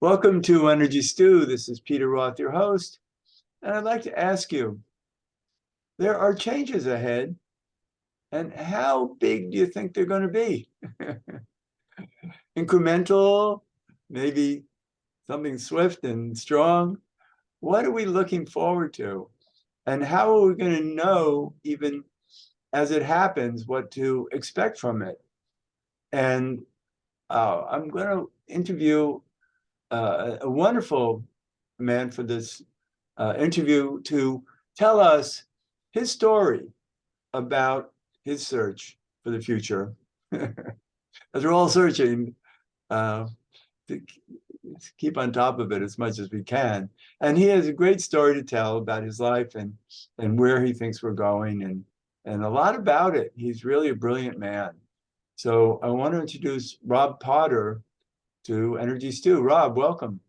Welcome to Energy Stew. This is Peter Roth, your host, and I'd like to ask you, there are changes ahead, and how big do you think they're going to be? Incremental, maybe something swift and strong? What are we looking forward to? And how are we going to know, even as it happens, what to expect from it? And I'm going to interview a wonderful man for this interview to tell us his story about his search for the future. As we're all searching to keep on top of it as much as we can. And he has a great story to tell about his life and where he thinks we're going and a lot about it. He's really a brilliant man. So I want to introduce Rob Potter to Energy Stew. Rob, welcome.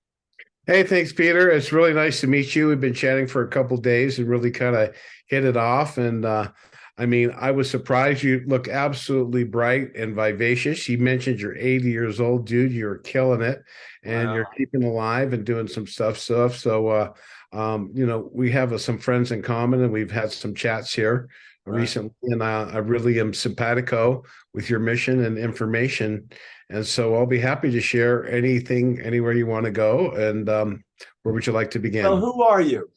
Hey, thanks, Peter. It's really nice to meet you. We've been chatting for a couple of days and really kind of hit it off. And I was surprised. You look absolutely bright and vivacious. You mentioned you're 80 years old, dude. You're killing it, and Wow. you're keeping alive and doing some stuff. So, we have some friends in common, and we've had some chats here recently. And I really am simpatico with your mission and information. And so I'll be happy to share anything, anywhere you want to go. And where would you like to begin? Well, who are you?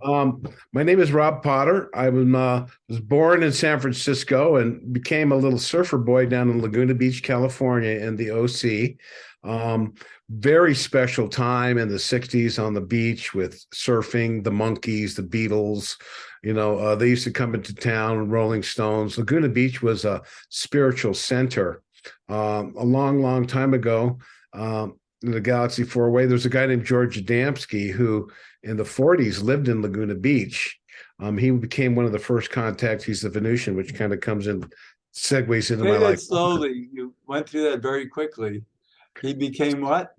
My name is Rob Potter. I was born in San Francisco and became a little surfer boy down in Laguna Beach, California, in the OC. Very special time in the 60s on the beach with surfing, the Monkees, the Beatles. They used to come into town, Rolling Stones. Laguna Beach was a spiritual center. A long, long time ago, in the Galaxy Four-Way, there's a guy named George Adamski who in the 40s lived in Laguna Beach. He became one of the first contactees of Venusian, which kind of segues into my life. Slowly. You went through that very quickly. He became what?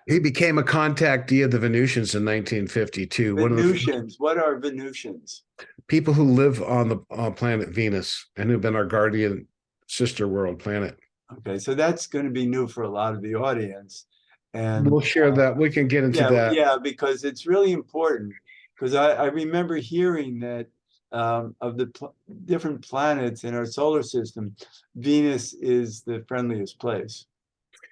He became a contactee of the Venusians in 1952. Venusians. What are Venusians? People who live on the planet Venus and who've been our guardian sister world planet. Okay, so that's going to be new for a lot of the audience. And we'll share that. We can get into that. Yeah, because it's really important. Because I remember hearing that of the different planets in our solar system, Venus is the friendliest place.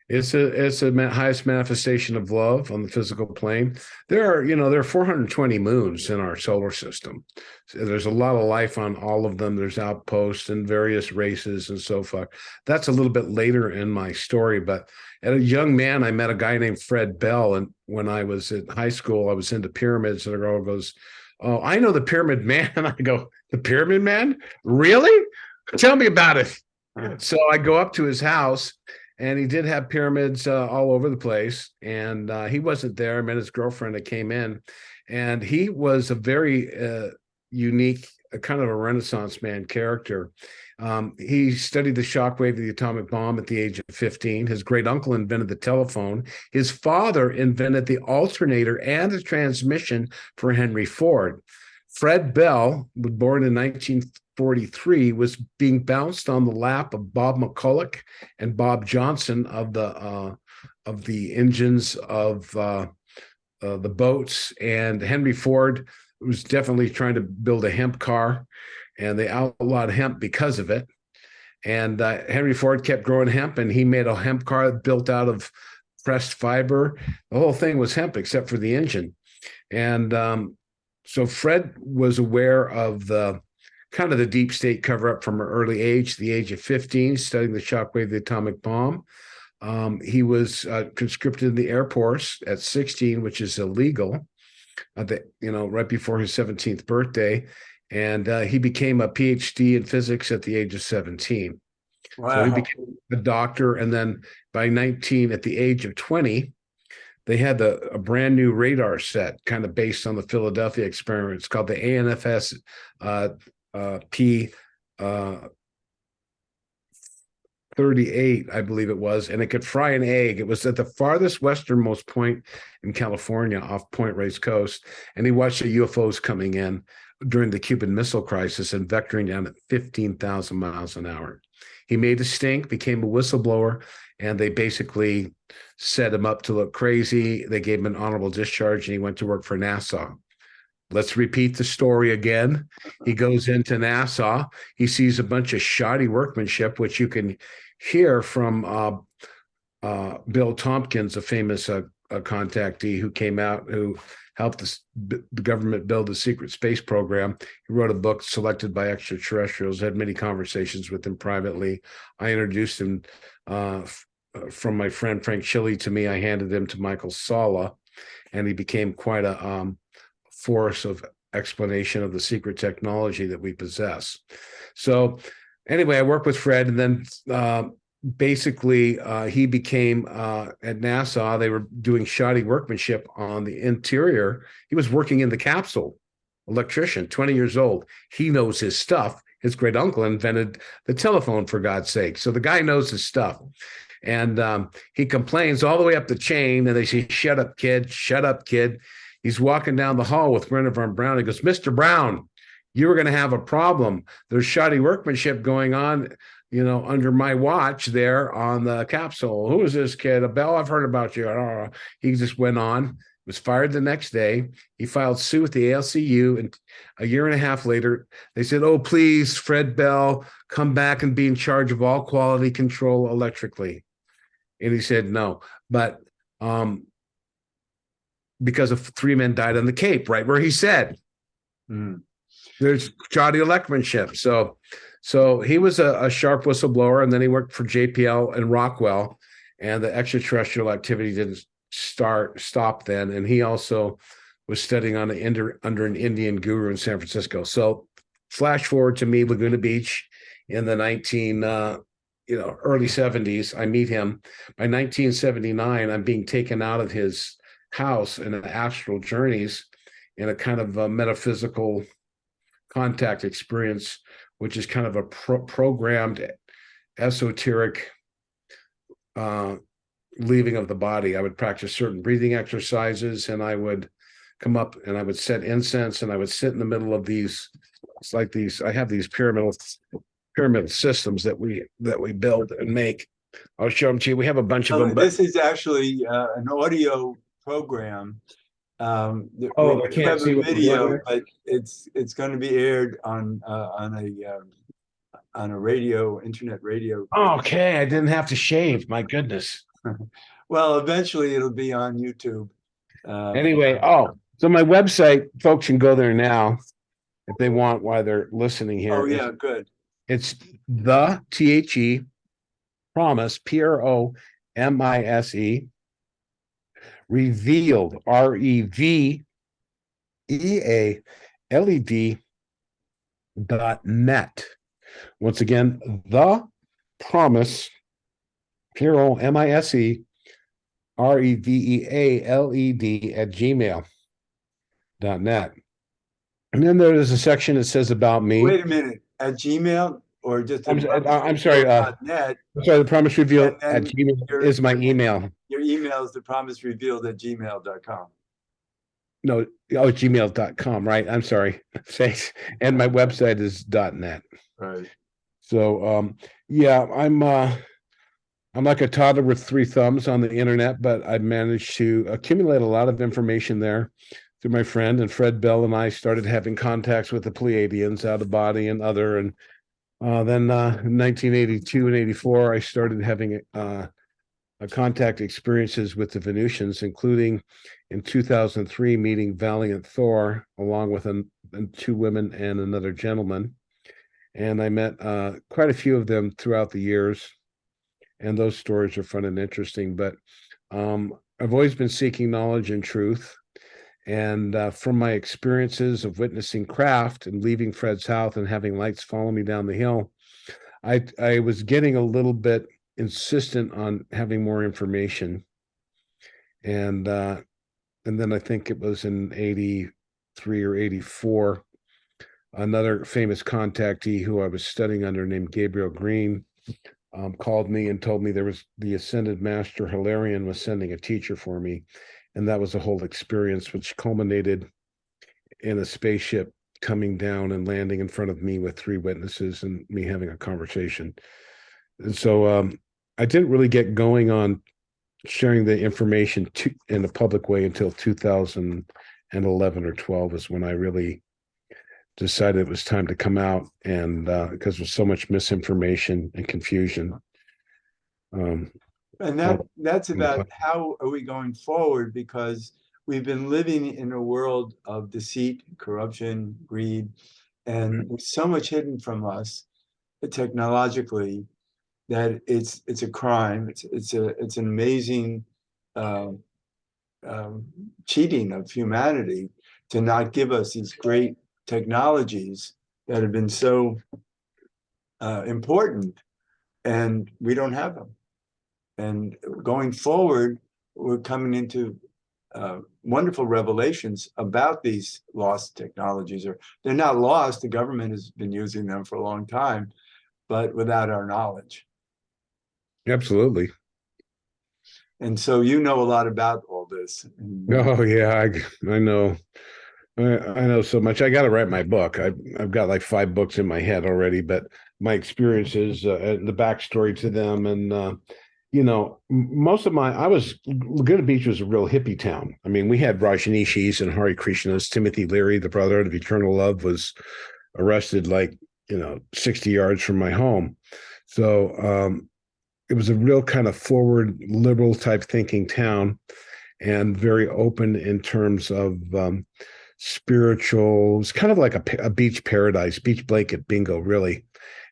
It's a highest manifestation of love on the physical plane. There are 420 moons in our solar system. So there's a lot of life on all of them. There's outposts and various races and so forth. That's a little bit later in my story. But as a young man, I met a guy named Fred Bell. And when I was in high school, I was into pyramids. And a girl goes, "Oh, I know the Pyramid Man." And I go, "The Pyramid Man? Really? Tell me about it." So I go up to his house. And he did have pyramids all over the place. And he wasn't there. I met his girlfriend that came in. And he was a very unique, kind of a Renaissance man character. He studied the shockwave of the atomic bomb at the age of 15. His great uncle invented the telephone. His father invented the alternator and the transmission for Henry Ford. Fred Bell, born in 1943, was being bounced on the lap of Bob McCulloch and Bob Johnson of the engines of the boats. And Henry Ford was definitely trying to build a hemp car, and they outlawed hemp because of it. And Henry Ford kept growing hemp, and he made a hemp car built out of pressed fiber. The whole thing was hemp except for the engine. And so Fred was aware of the kind of the deep state cover-up from an early age, the age of 15, studying the shockwave of the atomic bomb. He was conscripted in the Air Force at 16, which is illegal, right before his 17th birthday. And he became a PhD in physics at the age of 17. Wow. So he became a doctor. And then by 19, at the age of 20, they had a brand new radar set kind of based on the Philadelphia experiment. It's called the ANFS P 38, I believe it was, and it could fry an egg. It was at the farthest westernmost point in California off Point Reyes Coast, and he watched the UFOs coming in during the Cuban Missile Crisis and vectoring down at 15,000 miles an hour. He made a stink, became a whistleblower, and they basically set him up to look crazy. They gave him an honorable discharge, and he went to work for NASA. Let's repeat the story again. He goes into NASA. He sees a bunch of shoddy workmanship, which you can hear from Bill Tompkins, a famous contactee who came out, who helped the government build the secret space program. He wrote a book, Selected by Extraterrestrials, had many conversations with him privately. I introduced him from my friend Frank Chile to me. I handed him to Michael Salla, and he became quite a force of explanation of the secret technology that we possess. So anyway, I worked with Fred, and then basically he became at NASA. They were doing shoddy workmanship on the interior. He was working in the capsule, electrician, 20 years old. He knows his stuff. His great uncle invented the telephone, for God's sake. So the guy knows his stuff. And he complains all the way up the chain, and they say, "Shut up, kid. Shut up, kid." He's walking down the hall with Werner von Braun. He goes, "Mr. Brown, you were going to have a problem. There's shoddy workmanship going on, under my watch there on the capsule. Who is this kid? Bell, I've heard about you." He just went on, was fired the next day. He filed suit with the ALCU, and a year and a half later, they said, "Oh, please, Fred Bell, come back and be in charge of all quality control electrically." And he said, "No." But because of 3 men died on the Cape, right where he said, there's shoddy workmanship. So he was a sharp whistleblower, and then he worked for JPL and Rockwell, and the extraterrestrial activity didn't stop then. And he also was studying under an Indian guru in San Francisco. So flash forward to me, Laguna Beach, in the early 70s. I meet him. By 1979, I'm being taken out of his house in astral journeys in a kind of a metaphysical contact experience, which is kind of a programmed esoteric leaving of the body. I would practice certain breathing exercises, and I would come up and I would set incense, and I would sit in the middle of these. It's like these. I have these pyramid systems that we build and make. I'll show them to you. We have a bunch of them. This is actually an audio program. I can't have see a what video, but it's going to be aired on a radio, internet radio. Okay, I didn't have to shave. My goodness. Well, eventually it'll be on YouTube. Anyway, so my website, folks can go there now if they want while they're listening here. Oh yeah, good. It's the THE Promise, PROMISE, revealed, REVEALED.net. Once again, the Promise, PROMISE, REVEALED@gmail.net. And then there is a section that says about me. Wait a minute, at Gmail or just? I'm sorry. Net. Sorry, the Promise Revealed at Gmail is my email. Your email is thepromiserevealed@gmail.com. No, gmail.com, right? I'm sorry. Thanks. And my website is .net. Right. So yeah, I'm like a toddler with 3 thumbs on the internet, but I've managed to accumulate a lot of information there through my friend. And Fred Bell and I started having contacts with the Pleiadians, out of body and other. And then in 1982 and 84, I started having contact experiences with the Venusians, including in 2003 meeting Valiant Thor along with 2 women and another gentleman. And I met quite a few of them throughout the years, and those stories are fun and interesting. But I've always been seeking knowledge and truth. And from my experiences of witnessing craft and leaving Fred's house and having lights follow me down the hill, I was getting a little bit insistent on having more information. And then I think it was in 83 or 84, another famous contactee who I was studying under named Gabriel Green called me and told me there was the Ascended Master Hilarion was sending a teacher for me. And that was a whole experience, which culminated in a spaceship coming down and landing in front of me with 3 witnesses and me having a conversation. And so I didn't really get going on sharing the information in a public way until 2011 or 12 is when I really decided it was time to come out, and because there's so much misinformation and confusion. And Well, that's about how are we going forward, because we've been living in a world of deceit, corruption, greed, and there's so much hidden from us technologically that it's a crime. It's an amazing cheating of humanity to not give us these great technologies that have been so important, and we don't have them. And going forward, we're coming into wonderful revelations about these lost technologies. Or they're not lost, the government has been using them for a long time, but without our knowledge. absolutely. And so you know a lot about all this. Oh yeah, I know. I know so much. I got to write my book. I've got like 5 books in my head already, but my experiences and the backstory to them, and most of Laguna Beach was a real hippie town. I mean, we had Rajneeshis and Hare Krishnas. Timothy Leary, the brother of Eternal Love, was arrested 60 yards from my home. So it was a real kind of forward liberal type thinking town, and very open in terms of spiritual. It's kind of like a beach paradise, beach blanket bingo, really.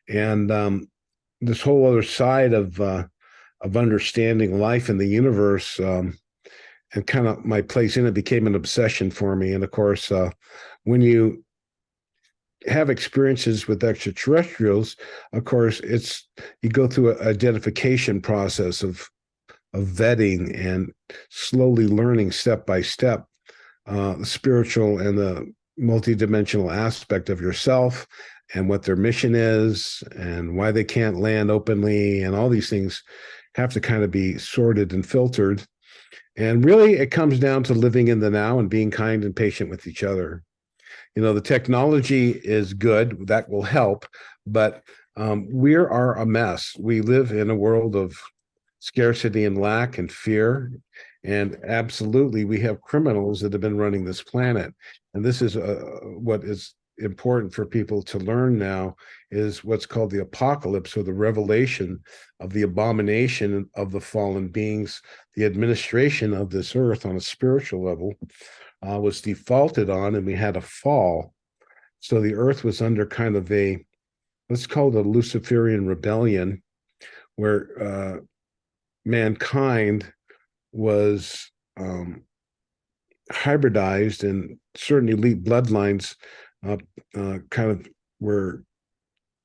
And this whole other side of understanding life in the universe, and kind of my place in it became an obsession for me. And of course, when you have experiences with extraterrestrials, of course, you go through an identification process of vetting and slowly learning step by step the spiritual and the multidimensional aspect of yourself, and what their mission is, and why they can't land openly, and all these things have to kind of be sorted and filtered. And really, it comes down to living in the now and being kind and patient with each other. The technology is good, that will help, but we are a mess. We live in a world of scarcity and lack and fear. And absolutely, we have criminals that have been running this planet. And this is what is important for people to learn now, is what's called the apocalypse, or the revelation of the abomination of the fallen beings. The administration of this earth on a spiritual level was defaulted on, and we had a fall. So the earth was under kind of let's call it a Luciferian rebellion, where mankind was hybridized, and certain elite bloodlines kind of were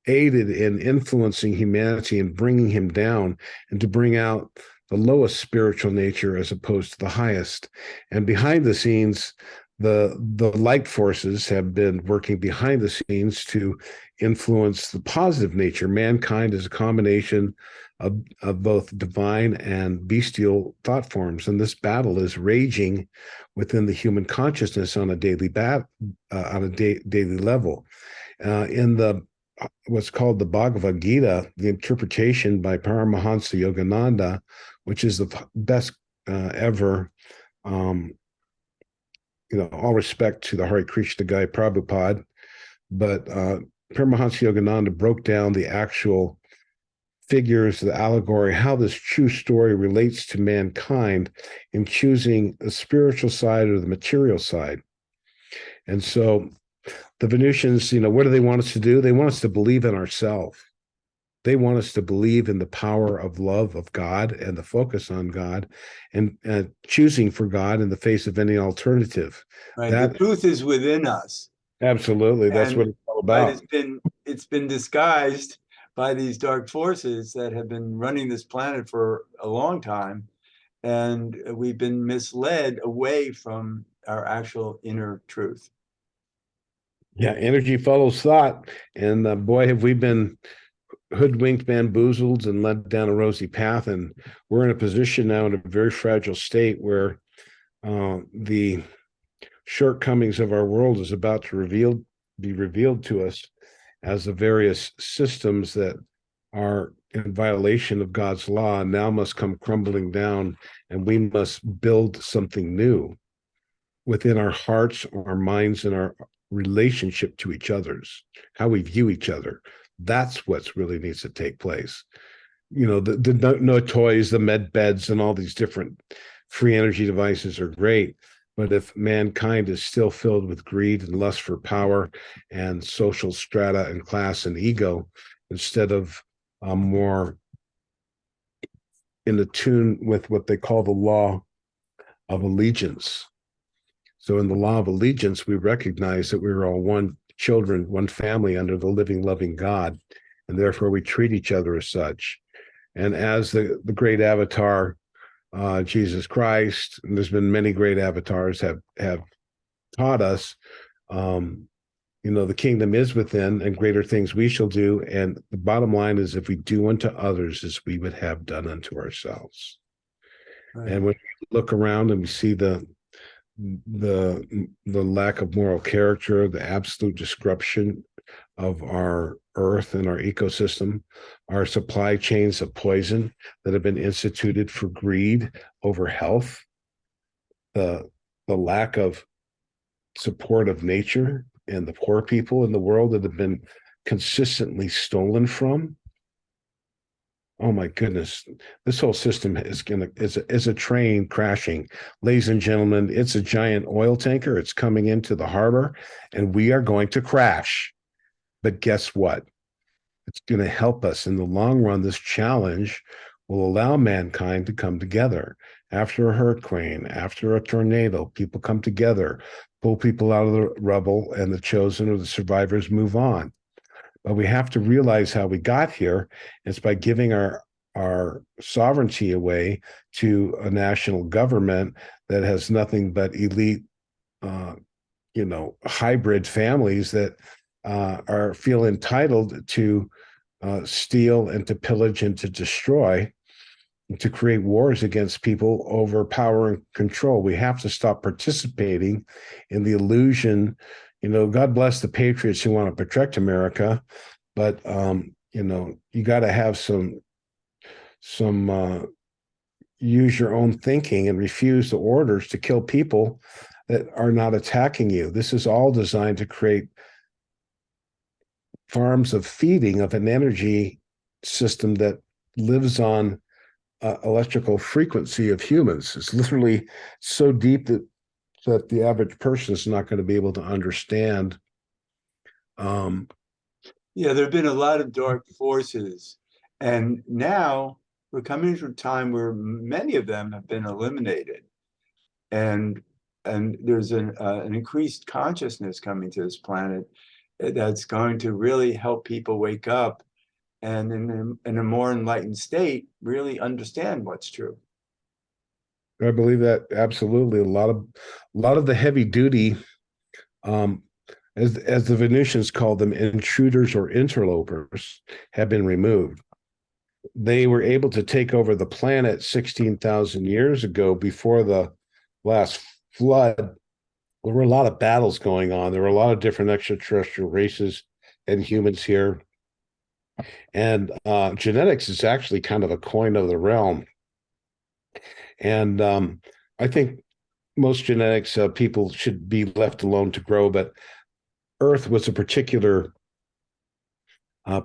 aided in influencing humanity and bringing him down, and to bring out the lowest spiritual nature as opposed to the highest. And behind the scenes, the light forces have been working behind the scenes to influence the positive nature. Mankind is a combination of both divine and bestial thought forms, and this battle is raging within the human consciousness on a daily daily level. In what's called the Bhagavad Gita, the interpretation by Paramahansa Yogananda, which is the best ever. All respect to the Hare Krishna guy, Prabhupada, but Paramahansa Yogananda broke down the actual figures, the allegory, how this true story relates to mankind in choosing the spiritual side or the material side. And so the Venusians, what do they want us to do? They want us to believe in ourselves. They want us to believe in the power of love of God and the focus on God, and choosing for God in the face of any alternative. Right. The truth is within us. Absolutely. That's what it's all about. But it's been disguised by these dark forces that have been running this planet for a long time. And we've been misled away from our actual inner truth. Yeah, energy follows thought. And boy, have we been hoodwinked, bamboozled, and led down a rosy path. And we're in a position now in a very fragile state where the shortcomings of our world is about to reveal be revealed to us as the various systems that are in violation of God's law now must come crumbling down, and we must build something new within our hearts, our minds, and our relationship to each other's, how we view each other. That's what's really needs to take place. The no toys, the med beds, and all these different free energy devices are great. But if mankind is still filled with greed and lust for power and social strata and class and ego, instead of more in tune with what they call the law of allegiance. So in the law of allegiance, we recognize that we're all one children, one family under the living, loving God, and therefore we treat each other as such. And as the great avatar, Jesus Christ, and there's been many great avatars have taught us, the kingdom is within, and greater things we shall do. And the bottom line is, if we do unto others as we would have done unto ourselves. Right. And when we look around and we see the lack of moral character, the absolute destruction of our earth and our ecosystem, our supply chains of poison that have been instituted for greed over health, the lack of support of nature and the poor people in the world that have been consistently stolen from. Oh my goodness, this whole system is a train crashing. Ladies and gentlemen, it's a giant oil tanker. It's coming into the harbor, and we are going to crash. But guess what? It's going to help us in the long run. This challenge will allow mankind to come together. After a hurricane, after a tornado, people come together, pull people out of the rubble, and the chosen or the survivors move on. But we have to realize how we got here. It's by giving our sovereignty away to a national government that has nothing but elite, hybrid families that feel entitled to steal and to pillage and to destroy, and to create wars against people over power and control. We have to stop participating in the illusion. God bless the patriots who want to protect America, but you got to have some use your own thinking and refuse the orders to kill people that are not attacking you. This is all designed to create farms of feeding of an energy system that lives on electrical frequency of humans. It's literally so deep that the average person is not going to be able to understand. There have been a lot of dark forces, and now we're coming to a time where many of them have been eliminated, and there's an increased consciousness coming to this planet that's going to really help people wake up and in a more enlightened state really understand what's true. I believe that absolutely. A lot of the heavy duty, as the Venusians called them, intruders or interlopers, have been removed. They were able to take over the planet 16,000 years ago before the last flood. There were a lot of battles going on. There were a lot of different extraterrestrial races and humans here. And genetics is actually kind of a coin of the realm. And I think most genetics people should be left alone to grow, but Earth was a particular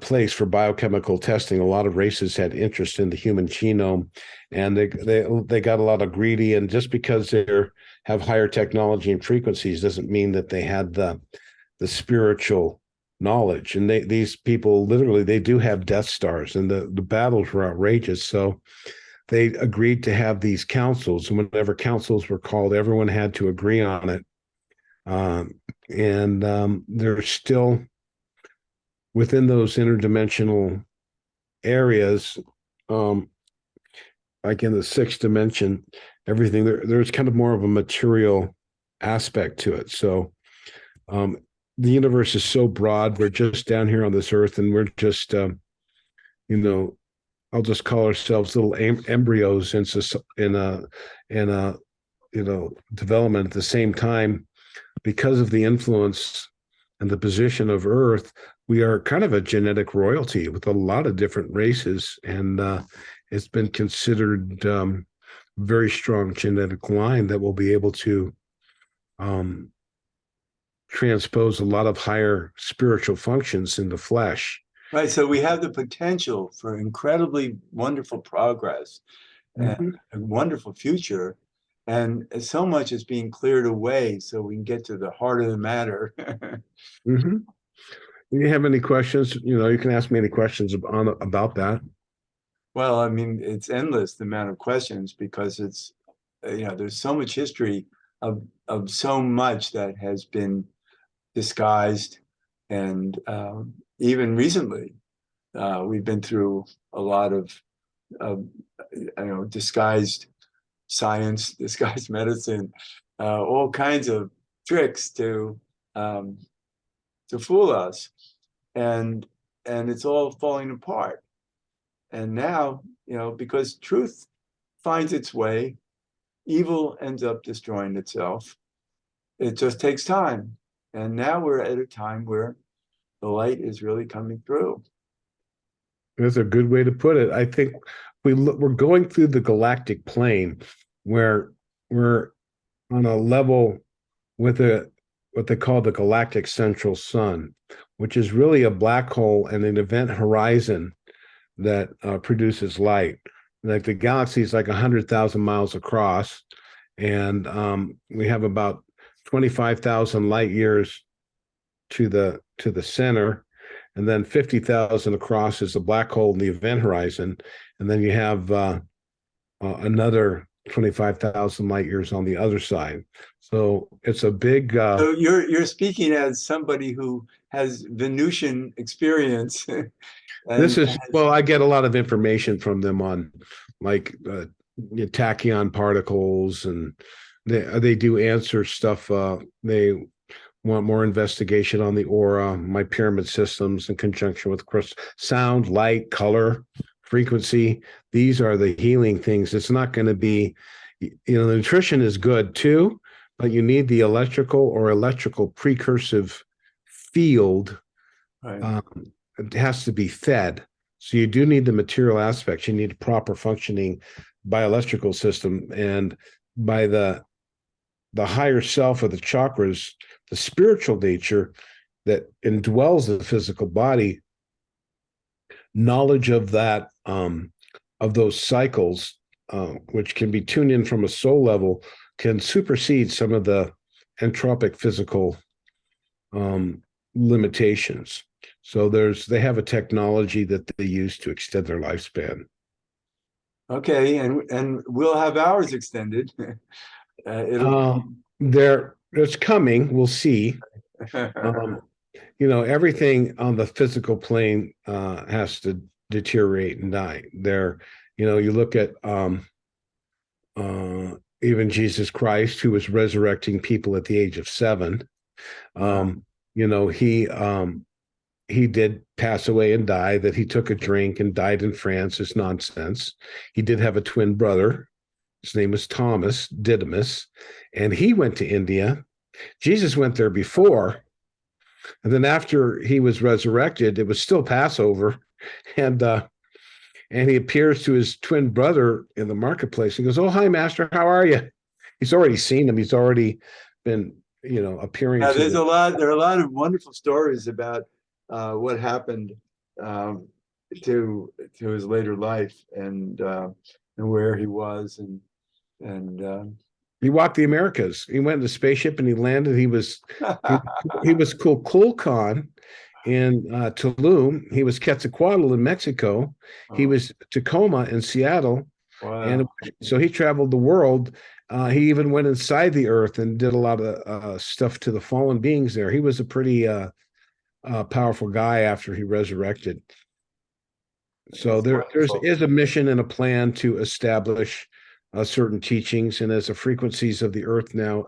place for biochemical testing. A lot of races had interest in the human genome, and they got a lot of greedy. And just because they have higher technology and frequencies doesn't mean that they had the spiritual knowledge. And these people literally, they do have Death Stars, and the battles were outrageous. So they agreed to have these councils, and whenever councils were called, everyone had to agree on it. They're still within those interdimensional areas, like in the sixth dimension, everything there's kind of more of a material aspect to it. So the universe is so broad. We're just down here on this earth, and we're just I'll just call ourselves little embryos in a development. At the same time, because of the influence and the position of Earth, we are kind of a genetic royalty with a lot of different races, and it's been considered very strong genetic line that will be able to transpose a lot of higher spiritual functions in the flesh. Right. So we have the potential for incredibly wonderful progress and a wonderful future. And so much is being cleared away so we can get to the heart of the matter. Mm-hmm. You have any questions? You can ask me any questions about that. Well, I mean, it's endless, the amount of questions, because it's, there's so much history of so much that has been disguised. And even recently, we've been through a lot of disguised science, disguised medicine, all kinds of tricks to fool us, and it's all falling apart. And now, because truth finds its way, evil ends up destroying itself. It just takes time. And now we're at a time where the light is really coming through. That's a good way to put it. I think we're going through the galactic plane where we're on a level with what they call the galactic central sun, which is really a black hole and an event horizon that produces light. Like the galaxy is like 100,000 miles across, and we have about 25,000 light years to the center, and then 50,000 across is the black hole in the event horizon, and then you have another 25,000 light years on the other side. So it's a big. So you're speaking as somebody who has Venusian experience. This is, well, I get a lot of information from them on like tachyon particles, and they do answer stuff. They want more investigation on the aura, my pyramid systems in conjunction with sound, light, color, frequency. These are the healing things. It's not going to be, the nutrition is good too, but you need the electrical precursive field. Right. It has to be fed. So you do need the material aspects. You need a proper functioning bioelectrical system. And by the higher self of the chakras, the spiritual nature that indwells the physical body, knowledge of that, of those cycles, which can be tuned in from a soul level, can supersede some of the entropic physical limitations. So they have a technology that they use to extend their lifespan. Okay, and we'll have ours extended. It's coming. We'll see. Everything on the physical plane has to deteriorate and die. You look at even Jesus Christ, who was resurrecting people at the age of 7. He did pass away and die, that he took a drink and died in France is nonsense. He did have a twin brother. His name was Thomas Didymus, and he went to India. Jesus went there before, and then after he was resurrected, it was still Passover, and he appears to his twin brother in the marketplace and goes, "Oh, hi, Master, how are you?" He's already seen him. He's already been, appearing. Yeah, there are a lot of wonderful stories about what happened to his later life, and where he was, and he walked the Americas. He went in a spaceship and he landed. He was Kukulkan in Tulum. He was Quetzalcoatl in Mexico. He was Tacoma in Seattle. Wow. And so he traveled the world. He even went inside the earth and did a lot of stuff to the fallen beings there. He was a pretty powerful guy after he resurrected. So there is a mission and a plan to establish certain teachings, and as the frequencies of the earth now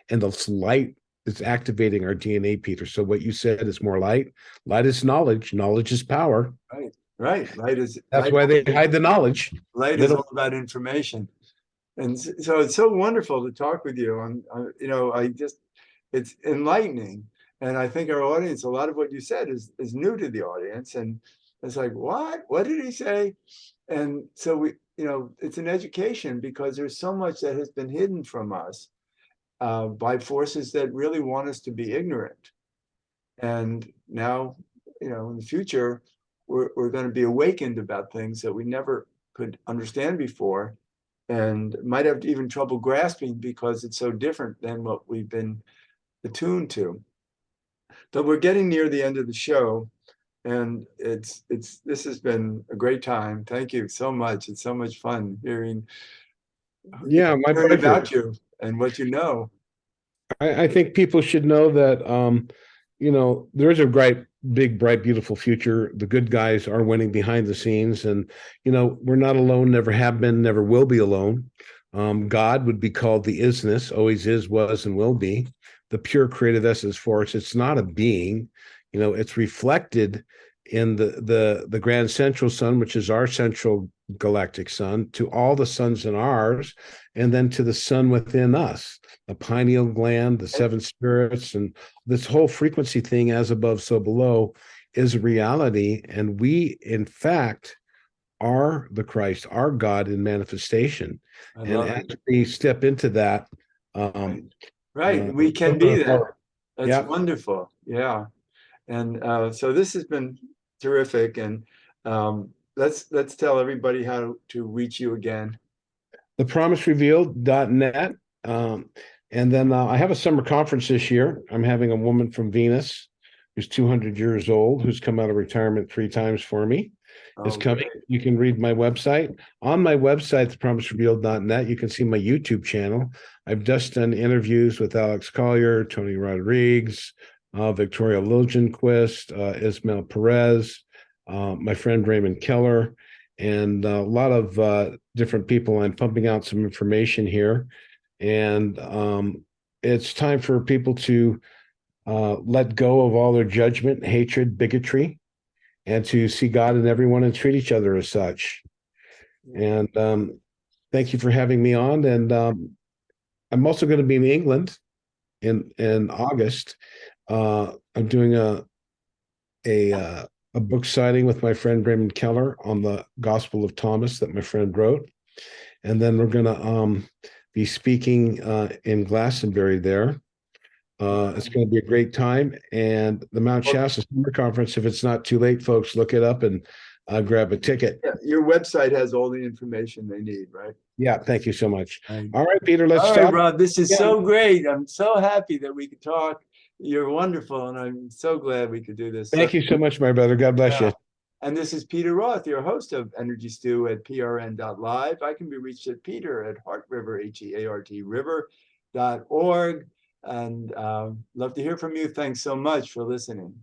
and the light is activating our DNA, Peter. So what you said is more light. Light is knowledge. Knowledge is power. Right. That's why they hide the knowledge. Light is all about information, and so it's so wonderful to talk with you. It's enlightening, And I think our audience, a lot of what you said is new to the audience. And it's like, what did he say? And so it's an education, because there's so much that has been hidden from us by forces that really want us to be ignorant. And now, in the future, we're going to be awakened about things that we never could understand before, and might have even trouble grasping because it's so different than what we've been attuned to. But we're getting near the end of the show, and this has been a great time. Thank you so much. It's so much fun hearing My pleasure. about you and what you know. I think people should know that there is a bright, big, bright, beautiful future. The good guys are winning behind the scenes, and we're not alone, never have been, never will be alone. God would be called the isness, always is, was, and will be, the pure creative essence force. It's not a being, it's reflected in the grand central sun, which is our central galactic sun, to all the suns in ours, and then to the sun within us, the pineal gland, the seven spirits, and this whole frequency thing, as above, so below, is a reality. And we, in fact, are the Christ, our God in manifestation. And as we step into that, right, we can be that. That's wonderful. Yeah. And so this has been terrific. And let's tell everybody how to reach you again. thepromiserevealed.net. And then I have a summer conference this year. I'm having a woman from Venus who's 200 years old, who's come out of retirement 3 times for me, is coming. Great. You can read my website. On my website, thepromiserevealed.net, you can see my YouTube channel. I've just done interviews with Alex Collier, Tony Rodriguez, Victoria Liljenquist, Ismael Perez, my friend Raymond Keller, and a lot of different people. I'm pumping out some information here. And it's time for people to let go of all their judgment, hatred, bigotry, and to see God in everyone and treat each other as such. And thank you for having me on. And I'm also going to be in England in August. I'm doing a book signing with my friend Raymond Keller on the Gospel of Thomas that my friend wrote. And then we're going to be speaking in Glastonbury there. It's going to be a great time. And the Mount Shasta Summer Conference, if it's not too late, folks, look it up and grab a ticket. Yeah, your website has all the information they need, right? Yeah, thank you so much. Right. All right, Peter, let's stop. All right, Rob, this is so great. I'm so happy that we could talk. You're wonderful, and I'm so glad we could do this. Thank you so much, my brother. God bless you. And this is Peter Roth, your host of Energy Stew at prn.live. I can be reached at Peter at Heartriver, Heart River.org. And love to hear from you. Thanks so much for listening.